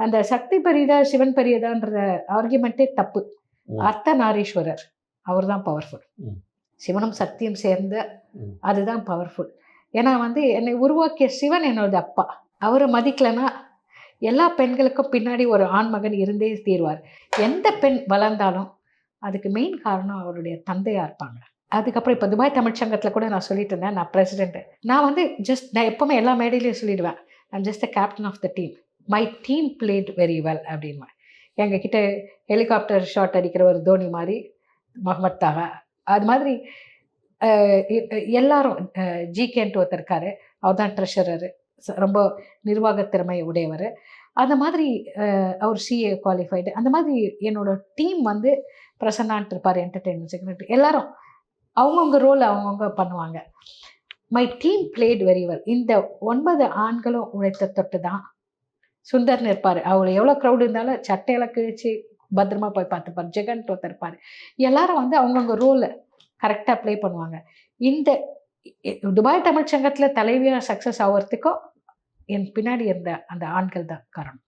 அந்த சக்தி பெரிதா சிவன் பெரியதான்ற ஆர்கியூமெண்ட்டே தப்பு. அர்த்தநாரீஸ்வரர் அவர் தான் பவர்ஃபுல். சிவனும் சக்தியும் சேர்ந்த அதுதான் பவர்ஃபுல். ஏன்னா வந்து என்னை உருவாக்கிய சிவன் என்னோட அப்பா. அவரை மதிக்கலைன்னா எல்லா பெண்களுக்கும் பின்னாடி ஒரு ஆண்மகன் இருந்தே தீர்வார். எந்த பெண் வளர்ந்தாலும் அதுக்கு மெயின் காரணம் அவருடைய தந்தையாக இருப்பாங்க. அதுக்கப்புறம் இப்போ துபாய் தமிழ்ச்சங்கத்தில் கூட நான் சொல்லிட்டு இருந்தேன், நான் பிரசிடென்ட்டு. நான் வந்து நான் எப்போவுமே எல்லா மேடையிலையும் சொல்லிடுவேன், I'm just the captain of the team, my team played very well அப்படின்மா. எங்ககிட்ட ஹெலிகாப்டர் ஷாட் அடிக்கிற ஒரு தோனி மாதிரி முகமது தாகா, அது மாதிரி எல்லாரும் ஜிகேன்ட்டு ஒருத்தர் இருக்காரு, அவர் தான் ட்ரெஷரரு, ரொம்ப நிர்வாக திறமை உடையவர். அந்த மாதிரி அவர் சிஏ குவாலிஃபைடு. அந்த மாதிரி என்னோட டீம் வந்து பிரசன்னான்ட்டு இருப்பார், என்டர்டெயின்மெண்ட் செக்ரட்டரி. எல்லாரும் அவங்கவுங்க ரோல் அவங்கவுங்க பண்ணுவாங்க. My team played very well. இந்த 9 ஆண்களும் உழைத்த தொட்டு தான் சுந்தர்னு இருப்பார். அவர் எவ்வளோ க்ரௌடு இருந்தாலும் சட்டையெல்லாம் கிழிச்சு பத்திரமா போய் பார்த்துப்பார். ஜெகன் ஒருத்தர் இருப்பார். எல்லாரும் வந்து அவங்கவுங்க ரோலை கரெக்டாக ப்ளே பண்ணுவாங்க. இந்த துபாய் தமிழ்ச்சங்கத்தில் தலைவியாக சக்ஸஸ் ஆகிறதுக்கும் என் பின்னாடி இருந்த அந்த ஆண்கள் தான் காரணம்.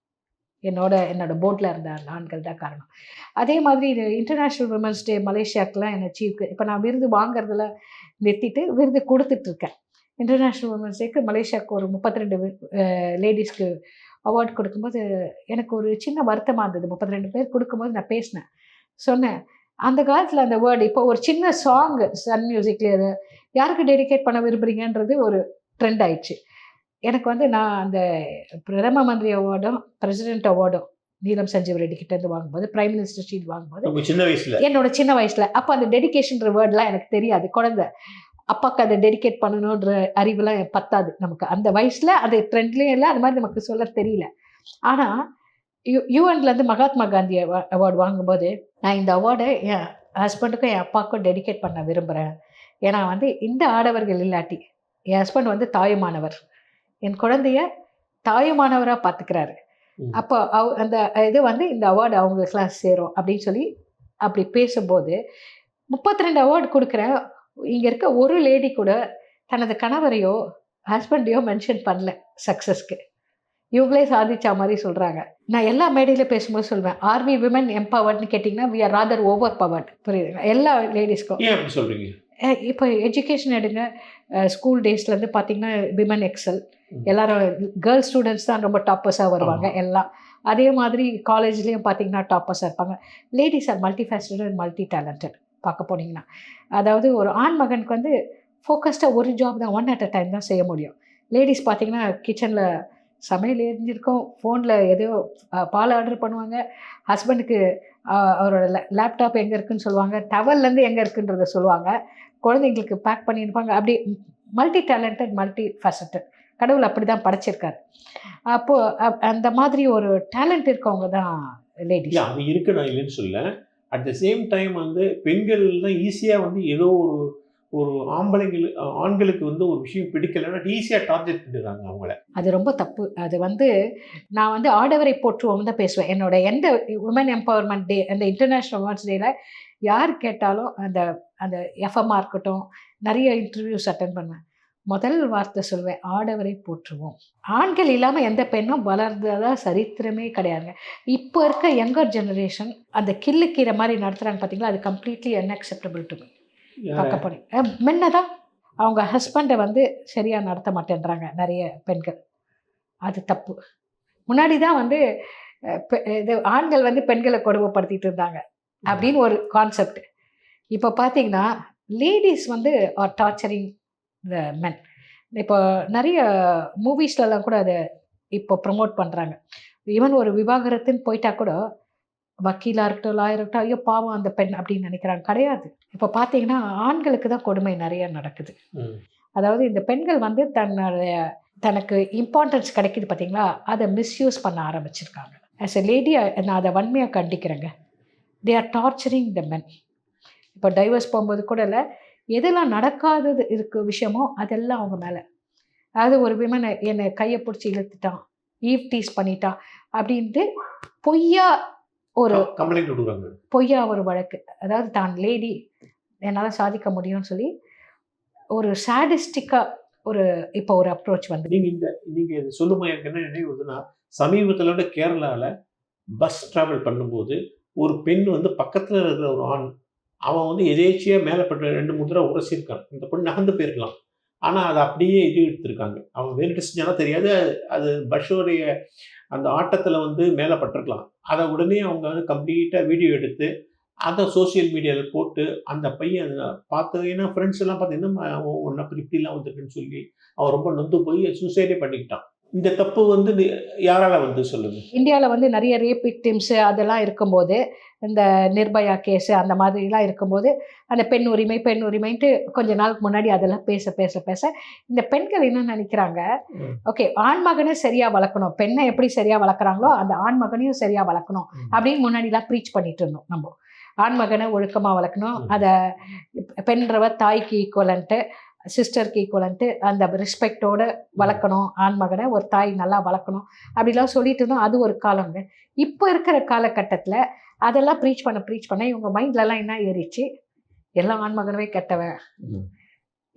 என்னோட போர்டில் இருந்த அந்த ஆண்கள் தான் காரணம். அதே மாதிரி இது இன்டர்நேஷ்னல் விமன்ஸ் டே மலேசியாவுக்குலாம் என்னை சீஃப்க்கு இப்போ நான் விருது வாங்குறதுல நிறுத்திட்டு விருது கொடுத்துட்ருக்கேன். இன்டர்நேஷ்னல் விமன்ஸ் டேக்கு மலேசியாவுக்கு ஒரு 32 லேடிஸ்க்கு அவார்டு கொடுக்கும்போது எனக்கு ஒரு சின்ன வருத்தமாக இருந்தது. 32 பேர் கொடுக்கும்போது நான் பேசினேன், சொன்னேன், அந்த காலத்தில் அந்த வேர்டு இப்போ ஒரு சின்ன சாங் சன் மியூசிக்லேயே அது யாருக்கு டெடிகேட் பண்ண விரும்புகிறீங்கன்றது ஒரு ட்ரெண்ட் ஆயிடுச்சு. எனக்கு வந்து நான் அந்த பிரதம மந்திரி அவார்டும் பிரசிடென்ட் அவார்டும் நீலம் சஞ்சீவ் ரெட்டி கிட்டேருந்து வாங்கும்போது, பிரைம் மினிஸ்டர் ஷீட் வாங்கும்போது என்னோட சின்ன வயசில் அப்போ அந்த டெடிகேஷன்ற வேர்டெலாம் எனக்கு தெரியாது. குழந்தை அப்பாவுக்கு அதை டெடிகேட் பண்ணணுன்ற அறிவுலாம் பத்தாது நமக்கு அந்த வயசில். அது ட்ரெண்ட்லேயும் இல்லை, அது மாதிரி நமக்கு சொல்ல தெரியல. ஆனால் யூஎன்லேருந்து மகாத்மா காந்தி அவார்டு வாங்கும்போது நான் இந்த அவார்டை என் ஹஸ்பண்டுக்கும் என் அப்பாவுக்கும் டெடிகேட் பண்ண விரும்புகிறேன். ஏன்னா வந்து இந்த ஆடவர்கள் இல்லாட்டி, என் ஹஸ்பண்ட் வந்து தாயுமானவர், என் குழந்தைய தாயுமானவராக பார்த்துக்கிறாரு. அப்போ அந்த இது வந்து இந்த அவார்டு அவங்களுக்குலாம் சேரும் அப்படின்னு சொல்லி அப்படி பேசும்போது 32 அவார்டு கொடுக்குறேன். இங்கே இருக்க ஒரு லேடி கூட தனது கணவரையோ ஹஸ்பண்டையோ மென்ஷன் பண்ணல சக்ஸஸ்க்கு. இவங்களே சாதிச்சா மாதிரி சொல்கிறாங்க. நான் எல்லா மேடையில் பேசும்போது சொல்வேன், ஆர் வி விமன் எம்பவர்ட்னு கேட்டிங்கன்னா we are rather overpowered. புரியுதுங்களா? எல்லா லேடிஸ்க்கும். ஏன் அப்படி சொல்கிறீங்க? இப்போ எஜுகேஷன் எடுங்க, ஸ்கூல் டேஸ்லேருந்து பார்த்தீங்கன்னா விமன் எக்ஸல், எல்லாரும் கேர்ள்ஸ் ஸ்டூடெண்ட்ஸ் தான் ரொம்ப டாப்பர்ஸாக வருவாங்க எல்லாம். அதே மாதிரி காலேஜ்லேயும் பார்த்தீங்கன்னா டாப்பர்ஸாக இருப்பாங்க. Ladies are multi faceted and multi talented பார்க்க போனீங்கன்னா. அதாவது ஒரு ஆண் மகனுக்கு வந்து ஃபோக்கஸ்டாக ஒரு ஜாப் தான், ஒன் அட் அ டைம் தான் செய்ய முடியும். லேடிஸ் பார்த்தீங்கன்னா கிச்சனில் சமையல் எரிஞ்சிருக்கும், ஃபோனில் ஏதோ பால் ஆர்டர் பண்ணுவாங்க, ஹஸ்பண்டுக்கு அவரோட லேப்டாப் எங்கே இருக்குதுன்னு சொல்லுவாங்க, டவல்லேருந்து எங்கே இருக்குன்றத சொல்லுவாங்க, குழந்தைங்களுக்கு பேக் பண்ணியிருப்பாங்க. அப்படி மல்டி டேலண்டட், மல்டி ஃபேசட்டட். கடவுள் அப்படி தான் படைச்சிருக்காரு. அப்போது அந்த மாதிரி ஒரு டேலண்ட் இருக்கவங்க தான் லேடிஸ். அது இருக்கு, நான் இல்லைன்னு சொல்ல. அட் த சேம் டைம் வந்து பெண்கள் தான் ஈஸியாக வந்து ஏதோ ஒரு ஆண்களுக்கு வந்து ஒரு விஷயம் பிடிக்கலைன்னா ஈஸியாக டார்கெட் பண்ணிடுறாங்க அவங்கள. அது ரொம்ப தப்பு. அது வந்து நான் வந்து ஆடவரை போற்றுவோம் தான் பேசுவேன். என்னோட எந்த உமன் எம்பவர்மெண்ட் டே, அந்த இன்டர்நேஷ்னல் உமன்ஸ் டேல யார் கேட்டாலும் அந்த அந்த எஃப்எம்மாக இருக்கட்டும், நிறைய இன்டர்வியூஸ் அட்டன் பண்ணுவேன். முதல் வார்த்தை சொல்வேன், ஆடவரை போற்றுவோம். ஆண்கள் இல்லாமல் எந்த பெண்ணும் வளர்ந்ததா சரித்திரமே கிடையாதுங்க. இப்போ இருக்க யங்கர் ஜெனரேஷன் அந்த கில்லுக்கீரை மாதிரி நடத்துகிறாங்க பார்த்தீங்களா, அது கம்ப்ளீட்லி அன்அக்செப்டபிள் டு மீ. பார்க்க போனேன் முன்ன தான் அவங்க ஹஸ்பண்டை வந்து சரியாக நடத்த மாட்டேன்றாங்க நிறைய பெண்கள். அது தப்பு. முன்னாடி தான் வந்து இது ஆண்கள் வந்து பெண்களை கொடுமைப்படுத்திட்டு இருந்தாங்க அப்படின்னு ஒரு கான்செப்ட். இப்போ பார்த்தீங்கன்னா லேடிஸ் வந்து ஆர் டார்ச்சரிங் த மென். இப்போ நிறைய மூவிஸ்லலாம் கூட அதை இப்போ ப்ரமோட் பண்ணுறாங்க. ஈவன் ஒரு விவாகரத்துன்னு போயிட்டா கூட வக்கீலாக இருக்கட்டும், லாயர் இருக்கட்டும், ஐயோ பாவம் அந்த பெண் அப்படின்னு நினைக்கிறாங்க. கிடையாது. இப்போ பார்த்தீங்கன்னா ஆண்களுக்கு தான் கொடுமை நிறைய நடக்குது. அதாவது இந்த பெண்கள் வந்து தனக்கு இம்பார்ட்டன்ஸ் கிடைக்குது பார்த்தீங்களா, அதை மிஸ்யூஸ் பண்ண ஆரம்பிச்சிருக்காங்க. ஆஸ் எ லேடி நான் அதை வன்மையாக கண்டிக்கிறேங்க. தே ஆர் டார்ச்சரிங் த மென். இப்போ டைவர்ஸ் போகும்போது கூட இல்லை, எதெல்லாம் நடக்காதது இருக்க விஷயமோ அதெல்லாம் அவங்க மேலே. அதாவது ஒரு விமனை என்னை கையை பிடிச்சி இழுத்துட்டான், ஈவ் டீஸ் பண்ணிட்டான் அப்படின்ட்டு பொய்யா ஒரு கம்ப்ளைண்ட் கொடுக்குறாங்க. பொய்யா ஒரு வழக்கு. அதாவது தான் லேடி என்னால் சாதிக்க முடியும்னு சொல்லி ஒரு சாடிஸ்டிக்காக ஒரு இப்போ ஒரு அப்ரோச் வந்து. நீங்கள் இது சொல்லுமா எனக்கு என்ன நினைவுதுன்னா, சமீபத்தில் கேரளாவில் பஸ் ட்ராவல் பண்ணும்போது ஒரு பெண் வந்து பக்கத்தில் இருக்கிற ஒரு ஆண், அவன் வந்து எதேச்சியாக மேலே பட்டு 2-3 தடவை உரசிருக்கான். இந்த பொண்ணு நகர்ந்து போயிருக்கலாம். ஆனால் அதை அப்படியே இது எடுத்திருக்காங்க. அவங்க வேறு செஞ்சாலும் தெரியாது. அது பஸ்ஸோடைய அந்த ஆட்டத்தில் வந்து மேலே பட்டிருக்கலாம். அதை உடனே அவங்க வந்து கம்ப்ளீட்டாக வீடியோ எடுத்து அதை சோசியல் மீடியாவில் போட்டு அந்த பையன் பார்த்து, ஏன்னா ஃப்ரெண்ட்ஸ் எல்லாம் பார்த்தீங்கன்னா ஒன்று அப்படி இப்படிலாம் வந்துருக்குன்னு சொல்லி அவன் ரொம்ப நொந்து போய் சூசைடே பண்ணிக்கிட்டான். இந்த தப்பு வந்து யாரால வந்து சொல்லுங்க? இந்தியாவில் வந்து நிறைய ரேப் விக்டிம்ஸு அதெல்லாம் இருக்கும்போது, இந்த நிர்பயா கேஸு அந்த மாதிரிலாம் இருக்கும்போது, அந்த பெண் உரிமைன்ட்டு கொஞ்ச நாளுக்கு முன்னாடி அதெல்லாம் பேச இந்த பெண்கள் என்ன நினைக்கிறாங்க, ஓகே ஆண்மகனை சரியாக வளர்க்கணும், பெண்ணை எப்படி சரியாக வளர்க்குறாங்களோ அந்த ஆண்மகனையும் சரியாக வளர்க்கணும் அப்படின்னு முன்னாடிலாம் ப்ரீச் பண்ணிட்டு இருந்தோம். நம்ம ஆண்மகனை ஒழுக்கமாக வளர்க்கணும், அதை பெண்றவ தாய்க்கு ஈக்குவலன்ட்டு, சிஸ்டருக்கு ஈக்குவலன்ட்டு அந்த ரெஸ்பெக்டோடு வளர்க்கணும், ஆண்மகனை ஒரு தாய் நல்லா வளர்க்கணும் அப்படிலாம் சொல்லிட்டு இருந்தோம். அது ஒரு காலங்க. இப்போ இருக்கிற காலகட்டத்தில் அதெல்லாம் ப்ரீச் பண்ண இவங்க மைண்ட்லலாம் என்ன ஏறிச்சு, எல்லாம் ஆண்மகனவே கெட்டவன்,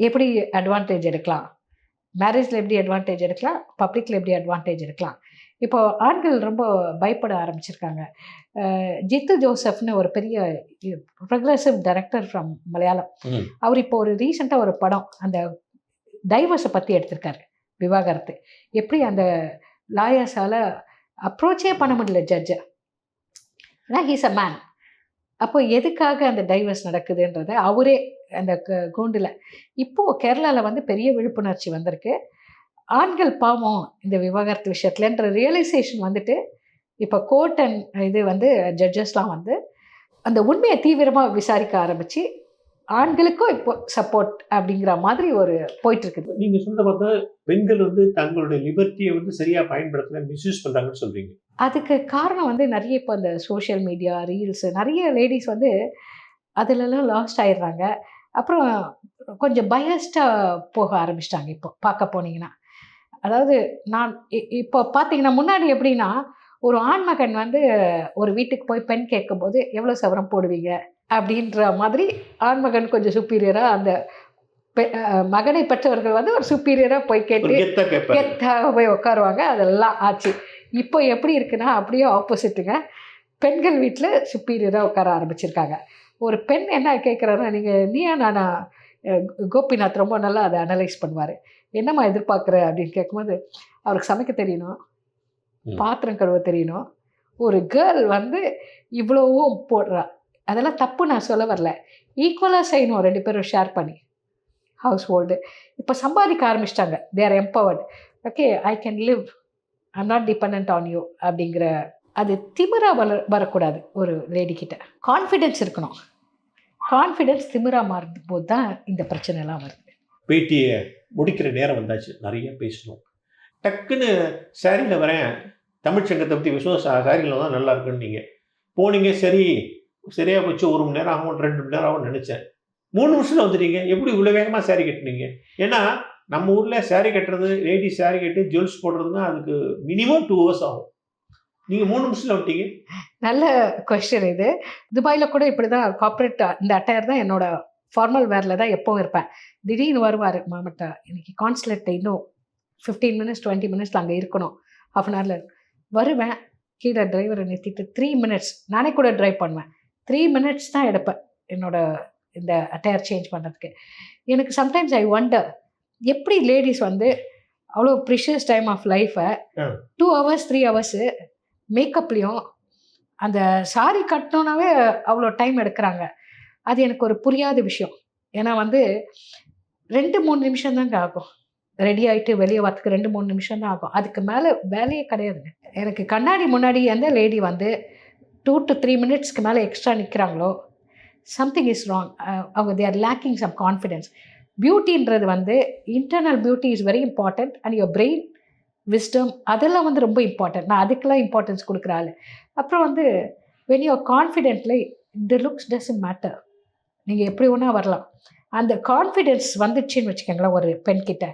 எப்படி அட்வான்டேஜ் எடுக்கலாம், மேரேஜில் எப்படி அட்வான்டேஜ் எடுக்கலாம், பப்ளிக்கில் எப்படி அட்வான்டேஜ் எடுக்கலாம். இப்போ ஆண்கள் ரொம்ப பயப்பட ஆரம்பிச்சிருக்காங்க. ஜித்து ஜோசப்னு ஒரு பெரிய ப்ரொக்ரெசிவ் டைரக்டர் ஃப்ரம் மலையாளம், அவர் இப்போ ஒரு ரீசெண்டாக ஒரு படம் அந்த டைவர்ஸை பற்றி எடுத்திருக்காரு. விவாகரத்து எப்படி அந்த லாயர்ஸால் அப்ரோச்சே பண்ண முடியல ஜட்ஜை. ஏன்னா ஹீஸ் அ மேன். அப்போ எதுக்காக அந்த டைவர்ஸ் நடக்குதுன்றத அவரே அந்த கூண்டில். இப்போது கேரளாவில் வந்து பெரிய விழிப்புணர்ச்சி வந்திருக்கு. ஆண்கள் பாவம் இந்த விவாகரத்து விஷயத்துலன்ற ரியலைசேஷன் வந்துட்டு இப்போ கோர்ட் அண்ட் இது வந்து ஜட்ஜஸ்லாம் வந்து அந்த உண்மையை தீவிரமாக விசாரிக்க ஆரம்பித்து ஆண்களுக்கும் இப்போ சப்போர்ட் அப்படிங்கிற மாதிரி ஒரு போயிட்டுருக்குது. நீங்கள் சொல்ல பார்த்தா பெண்கள் வந்து தங்களுடைய லிபர்ட்டியை வந்து சரியாக பயன்படுத்தல, மிஸ்யூஸ் பண்ணுறாங்கன்னு சொல்கிறீங்க. அதுக்கு காரணம் வந்து நிறைய இப்போ இந்த சோஷியல் மீடியா ரீல்ஸு நிறைய லேடிஸ் வந்து அதிலெல்லாம் லாஸ்ட் ஆயிடுறாங்க. அப்புறம் கொஞ்சம் பயஸ்டாக போக ஆரம்பிச்சிட்டாங்க. இப்போ பார்க்க போனீங்கன்னா, அதாவது நான் இப்போ பார்த்தீங்கன்னா முன்னாடி எப்படின்னா ஒரு ஆண்மகன் வந்து ஒரு வீட்டுக்கு போய் பெண் கேட்கும்போது எவ்வளோ சவரம் போடுவீங்க அப்படின்ற மாதிரி ஆண்மகன் கொஞ்சம் சுப்பீரியராக, அந்த மகனை பெற்றவர்கள் வந்து ஒரு சுப்பீரியராக போய் கேட்டு கெத்தாக போய் உட்காருவாங்க. அதெல்லாம் ஆச்சு. இப்போ எப்படி இருக்குன்னா அப்படியே ஆப்போசிட்டுங்க. பெண்கள் வீட்டில் சுப்பீரியராக உட்கார ஆரம்பிச்சிருக்காங்க. ஒரு பெண் என்ன கேட்குறாருன்னா, நீயா நானா, கோபிநாத் ரொம்ப நல்லா அதை அனலைஸ் பண்ணுவார். என்னம்மா எதிர்பார்க்குற அப்படின்னு கேட்கும்போது, அவருக்கு சமைக்க தெரியணும், பாத்திரம் கழுவ தெரியணும், ஒரு கேர்ள் வந்து இவ்வளவும் போடுறா, அதெல்லாம் தப்பு நான் சொல்ல வரல, ஈக்குவலாக செய்யணும் 2 பேரும் ஷேர் பண்ணி ஹவுஸ் ஹோல்டு. இப்போ சம்பாதிக்க ஆரம்பிச்சிட்டாங்க, they are empowered. Okay I can live I'm not depend on you அப்படிங்கிற அது திமிரா வரக்கூடாது ஒரு லேடி கிட்ட. கான்ஃபிடென்ஸ் இருக்கணும். கான்ஃபிடென்ஸ் திமிரா மாறும் போது தான் இந்த பிரச்சனைலாம் வருது. பேட்டியை முடிக்கிற நேரம் வந்தாச்சு, நிறைய பேசணும். டக்குன்னு சாரியில் வரேன், தமிழ்ச்சங்கத்தை பற்றி விசுவாச சாரியில் தான் நல்லா இருக்குன்னு நீங்கள் போனீங்க. சரி சரியாக போச்சு, 1 மணி நேரம் ஆகும் 2 மணி நேரம் ஆகும்னு நினச்சேன். 3 நிமிஷத்தில் வந்துட்டீங்க. எப்படி இவ்வளோ வேகமாக சாரி கட்டினீங்க? ஏன்னா நம்ம ஊரில் சாரி கட்டுறது, லேடி சாரி கட்டி ஜுவல்ஸ் போடுறதுன்னா அதுக்கு மினிமம் 2 hours ஆகும். நீங்கள் 3 நிமிஷத்தில் வந்துட்டீங்க. நல்ல கொஸ்டின் இது. துபாயில் கூட இப்படி தான் கார்ப்பரேட் இந்த அட்டையர் தான் என்னோட ஃபார்மல் வேரில் தான் எப்போவும் இருப்பேன். திடீர்னு வருவார் மாமட்டா, இன்னைக்கு கான்சுலேட் இன்னும் 15 minutes 20 minutes அங்கே இருக்கணும், ½ hour வருவேன். கீழே டிரைவரை நிறுத்திட்டு 3 minutes, நானே கூட ட்ரைவ் பண்ணுவேன், 3 minutes தான் எடுப்பேன் என்னோட இந்த அட்டையர் சேஞ்ச் பண்ணுறதுக்கு. எனக்கு சம்டைம்ஸ் ஐ வண்டர் எப்படி லேடிஸ் வந்து அவ்வளோ ப்ரிஷியஸ் டைம் ஆஃப் லைஃப்பை 2 hours 3 hours மேக்கப்லேயும் அந்த சாரி கட்டணுன்னாவே அவ்வளோ டைம் எடுக்கிறாங்க. அது எனக்கு ஒரு புரியாத விஷயம். ஏன்னா வந்து 2-3 நிமிஷம் தாங்க ஆகும். ரெடி ஆகிட்டு வெளியே வரத்துக்கு 2-3 நிமிஷம் தான் ஆகும். அதுக்கு மேலே வேலையே கிடையாதுங்க. எனக்கு கண்ணாடி முன்னாடி எந்த லேடி வந்து 2 to 3 minutesக்கு மேலே எக்ஸ்ட்ரா நிற்கிறாங்களோ சம்திங் இஸ் ராங். அவங்க they are lacking some confidence. பியூட்டின்றது வந்து internal beauty is very important and your brain wisdom அதெல்லாம் வந்து ரொம்ப இம்பார்ட்டன்ட். நான் அதுக்கெல்லாம் இம்பார்ட்டன்ஸ் கொடுக்குற ஆள். அப்புறம் வந்து when you are confidently the looks doesn't matter. நீங்கள் எப்படி ஒன்றா வரலாம். அந்த கான்ஃபிடென்ஸ் வந்துடுச்சின்னு வச்சுக்கோங்களேன் ஒரு பெண்கிட்ட,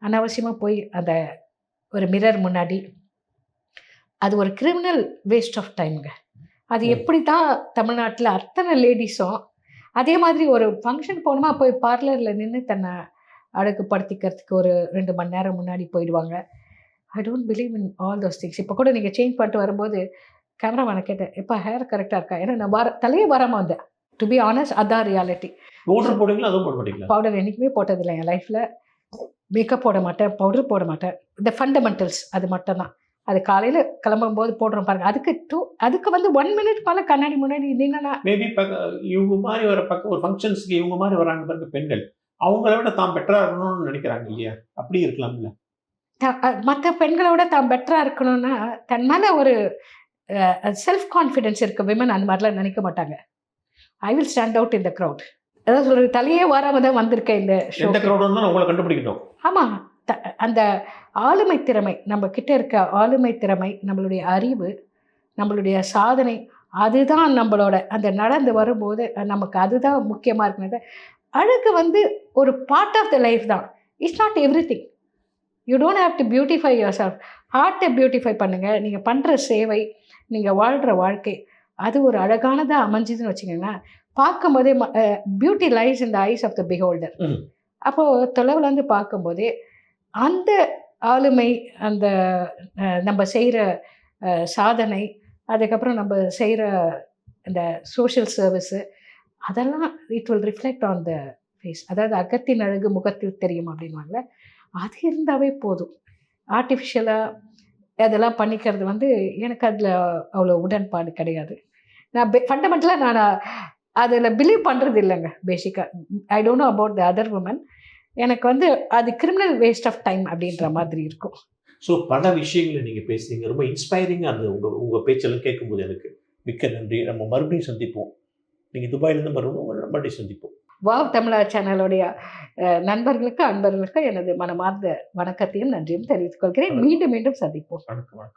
அனாவசியமாக போய் அந்த ஒரு மிரர் முன்னாடி அது ஒரு கிரிமினல் வேஸ்ட் ஆஃப் டைமுங்க. அது எப்படி தான் தமிழ்நாட்டில் அத்தனை லேடிஸும் அதே மாதிரி ஒரு ஃபங்க்ஷன் போகணுமா போய் பார்லரில் நின்று தன்னை அழகுப்படுத்திக்கிறதுக்கு ஒரு 2 மணி நேரம் முன்னாடி போயிடுவாங்க. I don't believe in all those things. இப்போ கூட நீங்கள் சேஞ்ச் பண்ணிட்டு வரும்போது கேமராமேனை கேட்டேன், எப்போ ஹேர் கரெக்டாக இருக்கா? ஏன்னா நான் தலையே வராமல் வந்தேன். டு பி ஆனஸ்ட் அதான் ரியாலிட்டி. பவுடர் போடுவீங்களா? அதுவும் போட மாட்டீங்களா? பவுடர் என்றைக்குமே போட்டதில்லை என் லைஃப்பில். மேக்கப் போட மாட்டேன், பவுடர் போட மாட்டேன். இந்த ஃபண்டமெண்டல்ஸ் அது மட்டும்தான். அது காலையில் கிளம்பும்போது போடுறோம் பாருங்கள். அதுக்கு வந்து 1 minute மேலே கண்ணாடி முன்னாடி நின்னா மேபி இவங்க மாதிரி வர ஒரு ஃபங்க்ஷன்ஸ்க்கு இவங்க மாதிரி வராங்க பாருங்க பெண்கள், அவங்கள விட தான் பெட்டராக இருக்கணும்னு நினைக்கிறாங்க இல்லையா? அப்படி இருக்கலாம்ல. மற்ற பெண்களை விட தான் பெட்டராக இருக்கணும்னா தன் மேலே ஒரு செல்ஃப் கான்ஃபிடென்ஸ் இருக்க விமன் அந்த மாதிரிலாம் நினைக்க மாட்டாங்க. I will stand out in the crowd. அதாவது சொல்கிறது தலையே வராமல் தான் வந்திருக்கேன் இந்த ஷோ. எந்த க்ரௌடுன்னு தான் உங்களை கண்டுபிடிக்கணும். ஆமாம், அந்த ஆளுமை திறமை, நம்ம கிட்ட இருக்க ஆளுமை திறமை, நம்மளுடைய அறிவு, நம்மளுடைய சாதனை, அதுதான் நம்மளோட அந்த நடந்து வரும்போது நமக்கு அதுதான் முக்கியமாக இருக்கிறது. அழகு வந்து ஒரு பார்ட் ஆஃப் த லைஃப் தான். It's not everything. You don't have to beautify yourself. ஹார்ட்டை பியூட்டிஃபை பண்ணுங்கள். நீங்கள் பண்ணுற சேவை, நீங்கள் வாழ்கிற வாழ்க்கை, அது ஒரு அழகானதாக அமைஞ்சுதுன்னு வச்சுக்கோங்களேன். பார்க்கும்போதே beauty lies in the eyes of the beholder. அப்போது தொலைவுலேருந்து பார்க்கும்போதே அந்த ஆளுமை, அந்த நம்ம செய்கிற சாதனை, அதுக்கப்புறம் நம்ம செய்கிற இந்த சோஷியல் சர்வீஸு, அதெல்லாம் it will reflect on the face. அதாவது அகத்தின் அழகு முகத்தில் தெரியும் அப்படின்வாங்கள, அது இருந்தாவே போதும். ஆர்டிஃபிஷியலாக அதெல்லாம் பண்ணிக்கிறது வந்து எனக்கு அதில் அவ்வளோ உடன்பாடு கிடையாது. நான் ஃபண்டமெண்டலாக நான் அதில் பிலீவ் பண்ணுறது இல்லைங்க பேசிக்காக. I don't know about the other woman. எனக்கு வந்து அது கிரிமினல் வேஸ்ட் ஆஃப் டைம் அப்படின்ற மாதிரி இருக்கும். ஸோ பல விஷயங்களை நீங்கள் பேசுறீங்க, ரொம்ப இன்ஸ்பைரிங்காக இருந்தது உங்கள் பேச்செல்லாம் கேட்கும்போது. எனக்கு மிக்க நன்றி. நம்ம மறுபடியும் சந்திப்போம். நீங்கள் துபாயிலேருந்து மறுபடியும் சந்திப்போம். வாவ் தமிழா சேனலுடைய நண்பர்களுக்கு, அன்பர்களுக்கு எனது மனமார்ந்த வணக்கத்தையும் நன்றியும் தெரிவித்துக் கொள்கிறேன். மீண்டும் மீண்டும் சந்திப்போம். வணக்கம்.